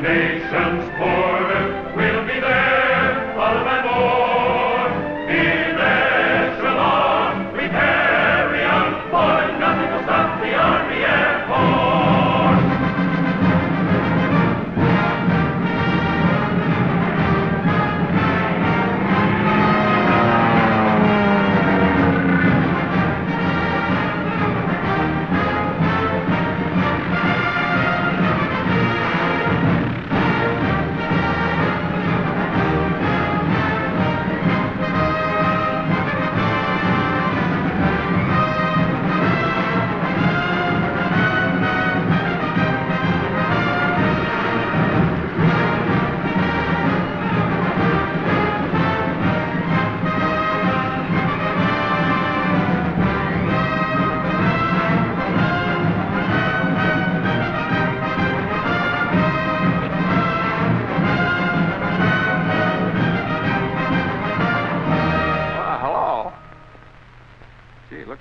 nation's border, we'll be there, follow and more. Be on, we carry on, for nothing will stop the Army Air Force.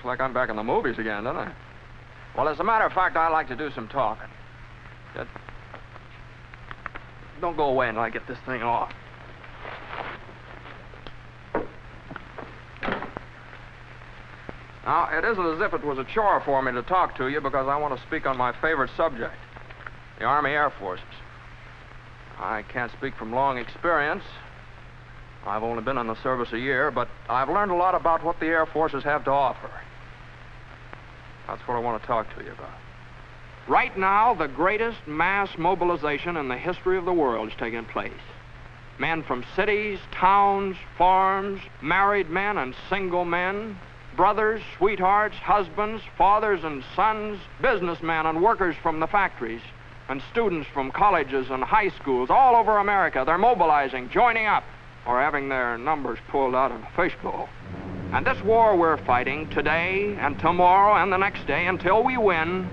Like I'm back in the movies again, don't I? Well, as a matter of fact, I like to do some talking. Just don't go away until I get this thing off. Now, it isn't as if it was a chore for me to talk to you because I want to speak on my favorite subject, the Army Air Forces. I can't speak from long experience. I've only been in the service a year, but I've learned a lot about what the Air Forces have to offer. That's what I want to talk to you about. Right now, the greatest mass mobilization in the history of the world is taking place. Men from cities, towns, farms, married men and single men, brothers, sweethearts, husbands, fathers and sons, businessmen and workers from the factories, and students from colleges and high schools all over America. They're mobilizing, joining up, or having their numbers pulled out of a fishbowl. And this war we're fighting today and tomorrow and the next day until we win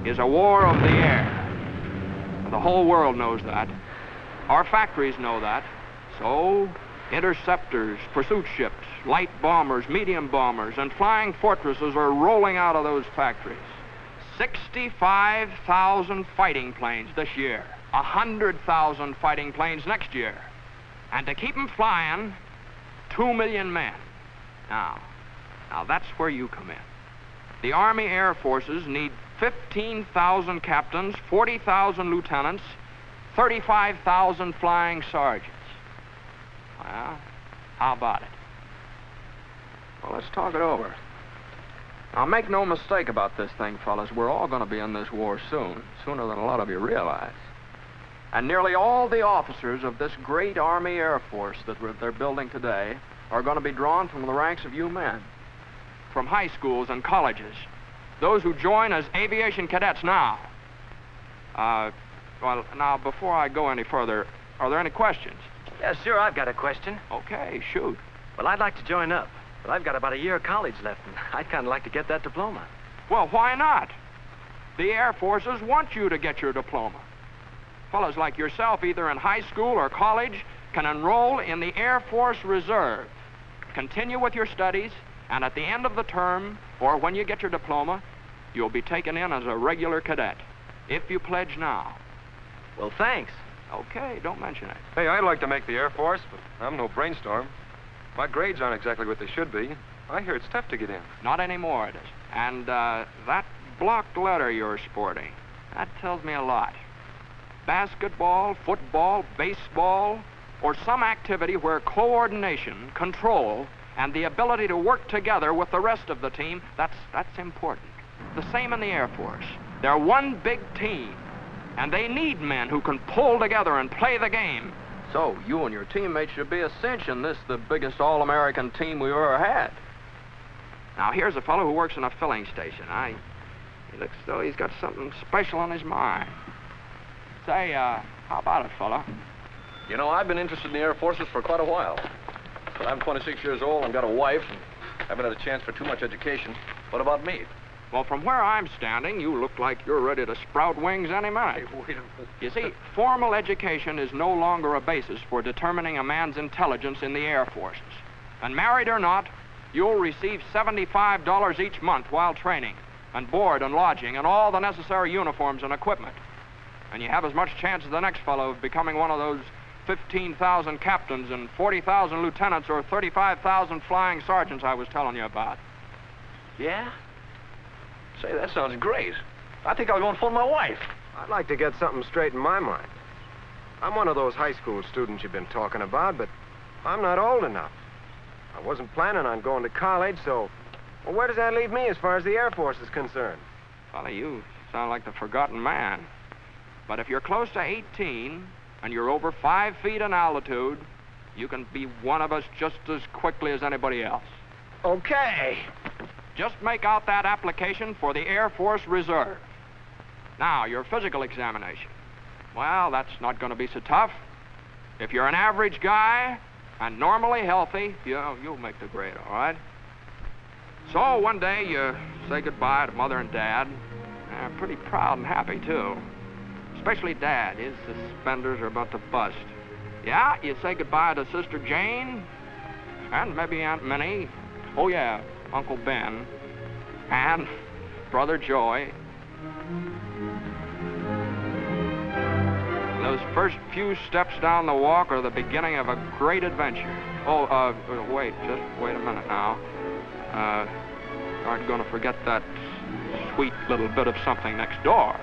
is a war of the air. And the whole world knows that. Our factories know that. So, interceptors, pursuit ships, light bombers, medium bombers, and flying fortresses are rolling out of those factories. 65,000 fighting planes this year. 100,000 fighting planes next year. And to keep them flying, 2 million men. Now that's where you come in. The Army Air Forces need 15,000 captains, 40,000 lieutenants, 35,000 flying sergeants. Well, how about it? Well, let's talk it over. Now, make no mistake about this thing, fellas. We're all going to be in this war soon, sooner than a lot of you realize. And nearly all the officers of this great Army Air Force that they're building today are going to be drawn from the ranks of you men, from high schools and colleges, those who join as aviation cadets now. Well, now, before I go any further, are there any questions? Yeah, sure, I've got a question. Okay, shoot. Well, I'd like to join up, but I've got about a year of college left, and I'd kind of like to get that diploma. Well, why not? The Air Forces want you to get your diploma. Fellows like yourself, either in high school or college, can enroll in the Air Force Reserve, continue with your studies, and at the end of the term, or when you get your diploma, you'll be taken in as a regular cadet, if you pledge now. Well, thanks. Okay, don't mention it. Hey, I'd like to make the Air Force, but I'm no brainstorm. My grades aren't exactly what they should be. I hear it's tough to get in. Not anymore, it is. And that blocked letter you're sporting, that tells me a lot. Basketball, football, baseball, or some activity where coordination, control, and the ability to work together with the rest of the team, that's important. The same in the Air Force. They're one big team, and they need men who can pull together and play the game. So you and your teammates should be a cinch in this, the biggest all-American team we've ever had. Now, here's a fellow who works in a filling station. He looks as though he's got something special on his mind. Say, how about it, fella? You know, I've been interested in the Air Forces for quite a while. But I'm 26 years old and got a wife and haven't had a chance for too much education. What about me? Well, from where I'm standing, you look like you're ready to sprout wings any minute. Hey, wait a minute. You see, formal education is no longer a basis for determining a man's intelligence in the Air Forces. And married or not, you'll receive $75 each month while training, and board and lodging, and all the necessary uniforms and equipment. And you have as much chance as the next fellow of becoming one of those 15,000 captains and 40,000 lieutenants or 35,000 flying sergeants I was telling you about. Yeah? Say, that sounds great. I think I'll go and phone my wife. I'd like to get something straight in my mind. I'm one of those high school students you've been talking about, but I'm not old enough. I wasn't planning on going to college, so... Well, where does that leave me as far as the Air Force is concerned? Fella, you sound like the forgotten man. But if you're close to 18 and you're over 5 feet in altitude, you can be one of us just as quickly as anybody else. Okay. Just make out that application for the Air Force Reserve. Now, your physical examination. Well, that's not going to be so tough. If you're an average guy and normally healthy, you'll make the grade, all right? So one day you say goodbye to Mother and Dad. They're pretty proud and happy, too. Especially Dad. His suspenders are about to bust. Yeah, you say goodbye to Sister Jane and maybe Aunt Minnie. Oh, yeah, Uncle Ben and Brother Joy. Those first few steps down the walk are the beginning of a great adventure. Oh, wait, just wait a minute now. Aren't going to forget that sweet little bit of something next door.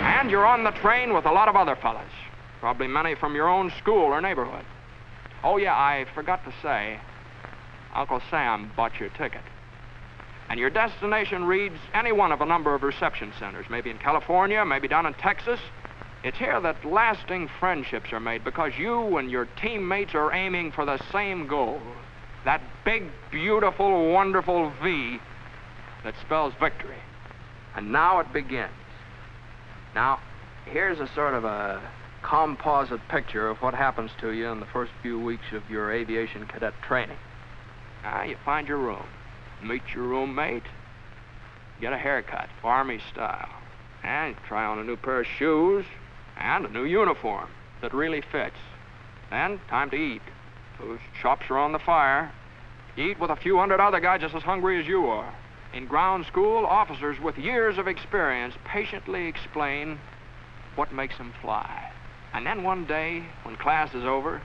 And you're on the train with a lot of other fellas. Probably many from your own school or neighborhood. Oh, yeah, I forgot to say, Uncle Sam bought your ticket. And your destination reads any one of a number of reception centers, maybe in California, maybe down in Texas. It's here that lasting friendships are made because you and your teammates are aiming for the same goal. That big, beautiful, wonderful V that spells victory. And now it begins. Now, here's a sort of a composite picture of what happens to you in the first few weeks of your aviation cadet training. Now, you find your room, meet your roommate, get a haircut, Army style, and try on a new pair of shoes and a new uniform that really fits. Then, time to eat. Those chops are on the fire. You eat with a few hundred other guys just as hungry as you are. In ground school, officers with years of experience patiently explain what makes them fly. And then one day, when class is over,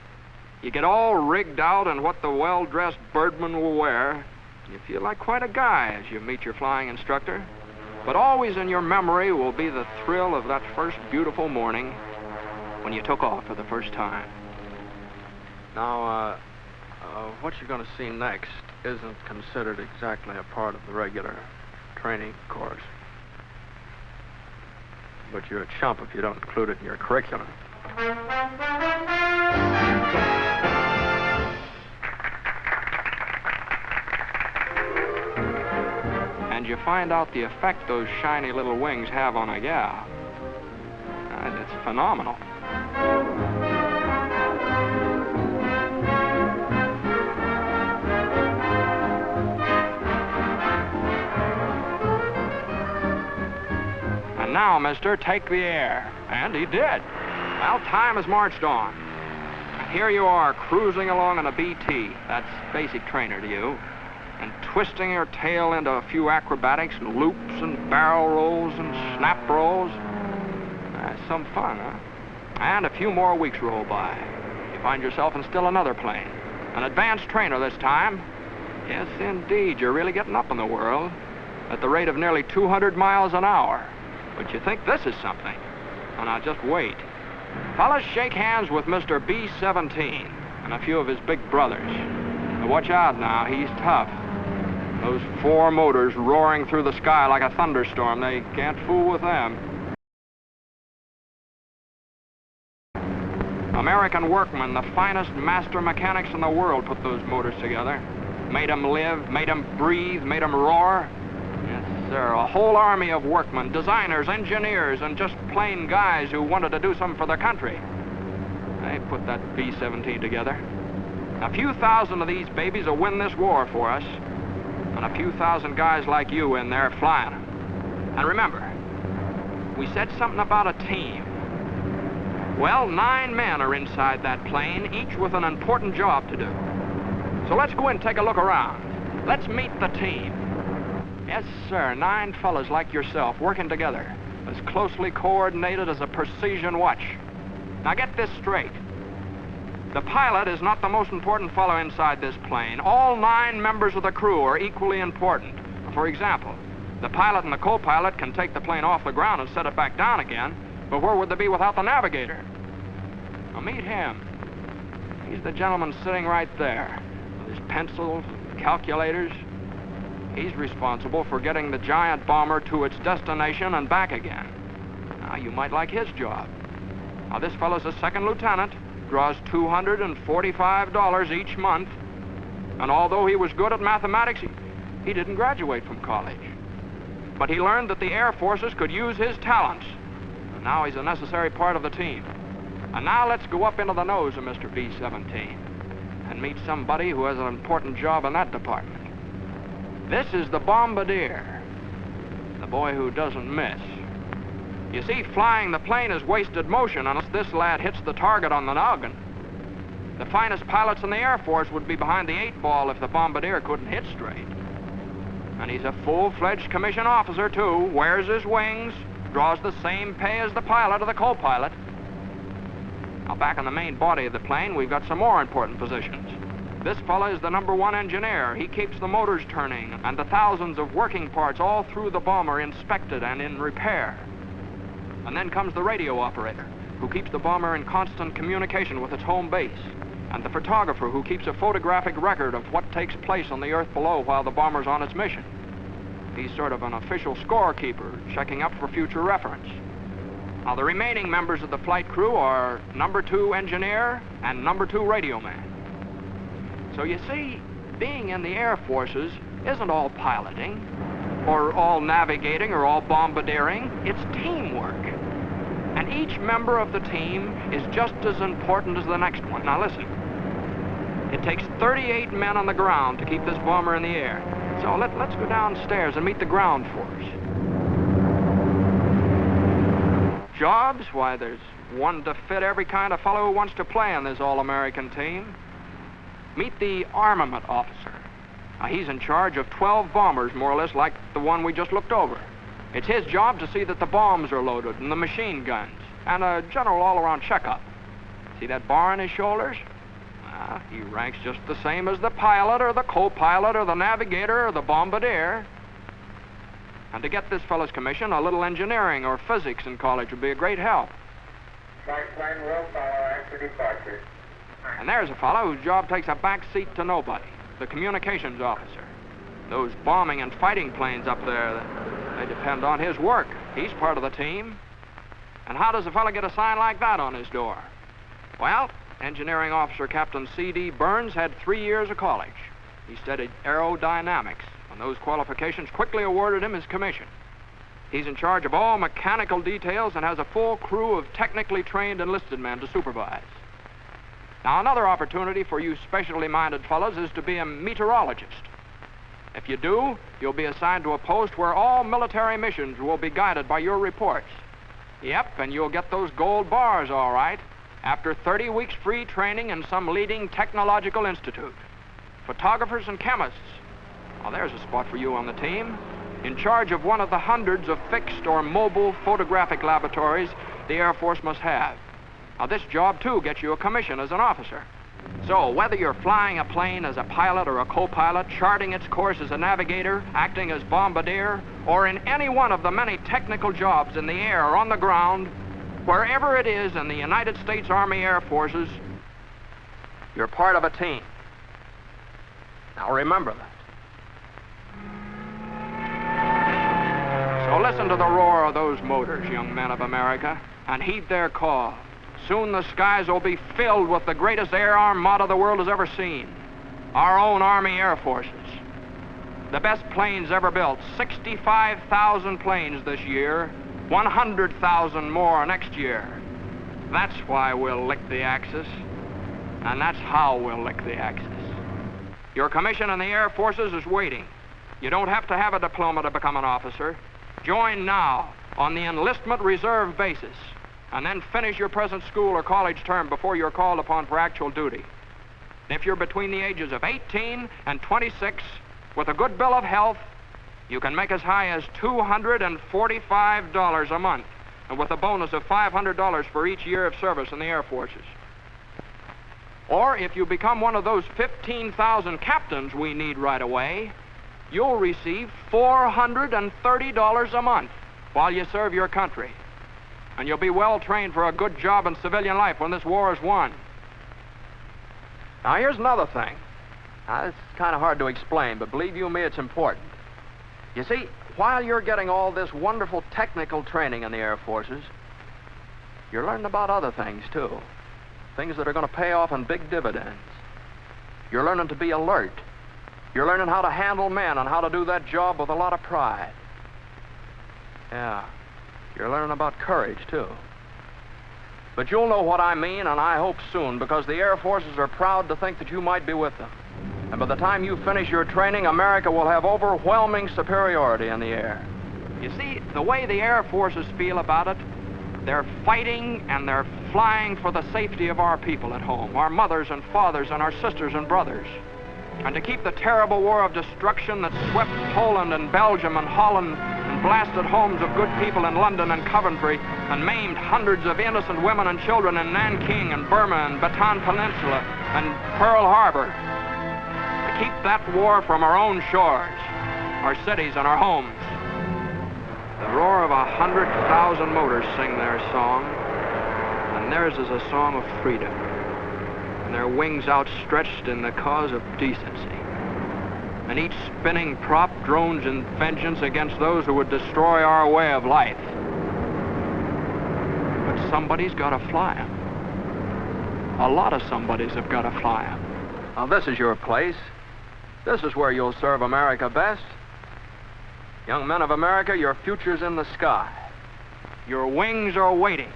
you get all rigged out in what the well-dressed birdman will wear. You feel like quite a guy as you meet your flying instructor. But always in your memory will be the thrill of that first beautiful morning when you took off for the first time. Now, what you're going to see next isn't considered exactly a part of the regular training course. But you're a chump if you don't include it in your curriculum. And you find out the effect those shiny little wings have on a gal. And it's phenomenal. And now, mister, take the air. And he did. Well, time has marched on. And here you are, cruising along in a BT. That's basic trainer to you. And twisting your tail into a few acrobatics and loops and barrel rolls and snap rolls. That's some fun, huh? And a few more weeks roll by. You find yourself in still another plane. An advanced trainer this time. Yes, indeed, you're really getting up in the world at the rate of nearly 200 miles an hour. But you think this is something. Well, now, just wait. Fellas, shake hands with Mr. B-17 and a few of his big brothers. Now, watch out now, he's tough. Those 4 motors roaring through the sky like a thunderstorm, they can't fool with them. American workmen, the finest master mechanics in the world, put those motors together. Made them live, made them breathe, made them roar. Yes, sir, a whole army of workmen, designers, engineers, and just plain guys who wanted to do something for their country. They put that B-17 together. A few thousand of these babies will win this war for us. And a few thousand guys like you in there flying them. And remember, we said something about a team. Well, 9 men are inside that plane, each with an important job to do. So let's go in and take a look around. Let's meet the team. Yes, sir. 9 fellas like yourself working together, as closely coordinated as a precision watch. Now get this straight. The pilot is not the most important fellow inside this plane. All 9 members of the crew are equally important. For example, the pilot and the co-pilot can take the plane off the ground and set it back down again, but where would they be without the navigator? Now meet him. He's the gentleman sitting right there, with his pencils, calculators. He's responsible for getting the giant bomber to its destination and back again. Now, you might like his job. Now, this fellow's a second lieutenant, draws $245 each month, and although he was good at mathematics, he didn't graduate from college. But he learned that the Air Forces could use his talents, and now he's a necessary part of the team. And now let's go up into the nose of Mr. B-17 and meet somebody who has an important job in that department. This is the bombardier, the boy who doesn't miss. You see, flying the plane is wasted motion unless this lad hits the target on the noggin. The finest pilots in the Air Force would be behind the 8 ball if the bombardier couldn't hit straight. And he's a full-fledged commissioned officer, too, wears his wings, draws the same pay as the pilot or the co-pilot. Now, back in the main body of the plane, we've got some more important positions. This fella is the #1 engineer. He keeps the motors turning and the thousands of working parts all through the bomber inspected and in repair. And then comes the radio operator, who keeps the bomber in constant communication with its home base, and the photographer, who keeps a photographic record of what takes place on the earth below while the bomber's on its mission. He's sort of an official scorekeeper, checking up for future reference. Now, the remaining members of the flight crew are #2 engineer and #2 radio man. So you see, being in the Air Forces isn't all piloting, or all navigating, or all bombardiering. It's teamwork. And each member of the team is just as important as the next one. Now listen, it takes 38 men on the ground to keep this bomber in the air. So let's go downstairs and meet the ground force. Jobs? Why, there's one to fit every kind of fellow who wants to play on this all-American team. Meet the armament officer. Now, he's in charge of 12 bombers, more or less like the one we just looked over. It's his job to see that the bombs are loaded and the machine guns, and a general all-around checkup. See that bar on his shoulders? He ranks just the same as the pilot or the co-pilot or the navigator or the bombardier. And to get this fellow's commission, a little engineering or physics in college would be a great help. Flight plane will follow after departure. And there's a fellow whose job takes a back seat to nobody, the communications officer. Those bombing and fighting planes up there, they depend on his work. He's part of the team. And how does a fellow get a sign like that on his door? Well, engineering officer Captain C.D. Burns had 3 years of college. He studied aerodynamics, and those qualifications quickly awarded him his commission. He's in charge of all mechanical details and has a full crew of technically trained enlisted men to supervise. Now, another opportunity for you specially minded fellows is to be a meteorologist. If you do, you'll be assigned to a post where all military missions will be guided by your reports. Yep, and you'll get those gold bars, all right, after 30 weeks free training in some leading technological institute. Photographers and chemists. Well, there's a spot for you on the team. In charge of one of the hundreds of fixed or mobile photographic laboratories the Air Force must have. Now, this job, too, gets you a commission as an officer. So, whether you're flying a plane as a pilot or a co-pilot, charting its course as a navigator, acting as bombardier, or in any one of the many technical jobs in the air or on the ground, wherever it is in the United States Army Air Forces, you're part of a team. Now, remember that. So listen to the roar of those motors, young men of America, and heed their call. Soon the skies will be filled with the greatest air armada the world has ever seen. Our own Army Air Forces. The best planes ever built. 65,000 planes this year. 100,000 more next year. That's why we'll lick the Axis. And that's how we'll lick the Axis. Your commission in the Air Forces is waiting. You don't have to have a diploma to become an officer. Join now on the enlistment reserve basis, and then finish your present school or college term before you're called upon for actual duty. If you're between the ages of 18 and 26, with a good bill of health, You can make as high as $245 a month, and with a bonus of $500 for each year of service in the Air Forces. Or if you become one of those 15,000 captains we need right away, you'll receive $430 a month while you serve your country. And you'll be well trained for a good job in civilian life when this war is won. Now, here's another thing. Now, it's kind of hard to explain, but believe you me, it's important. You see, while you're getting all this wonderful technical training in the Air Forces, you're learning about other things, too. Things that are going to pay off in big dividends. You're learning to be alert. You're learning how to handle men and how to do that job with a lot of pride. Yeah, you're learning about courage, too. But you'll know what I mean, and I hope soon, because the Air Forces are proud to think that you might be with them. And by the time you finish your training, America will have overwhelming superiority in the air. You see, the way the Air Forces feel about it, they're fighting and they're flying for the safety of our people at home, our mothers and fathers and our sisters and brothers. And to keep the terrible war of destruction that swept Poland and Belgium and Holland and blasted homes of good people in London and Coventry and maimed hundreds of innocent women and children in Nanking and Burma and Bataan Peninsula and Pearl Harbor. To keep that war from our own shores, our cities and our homes. The roar of 100,000 motors sing their song, and theirs is a song of freedom, and their wings outstretched in the cause of decency. And each spinning prop drones in vengeance against those who would destroy our way of life. But somebody's got to fly 'em. A lot of somebodies have got to fly 'em. Now, this is your place. This is where you'll serve America best. Young men of America, your future's in the sky. Your wings are waiting.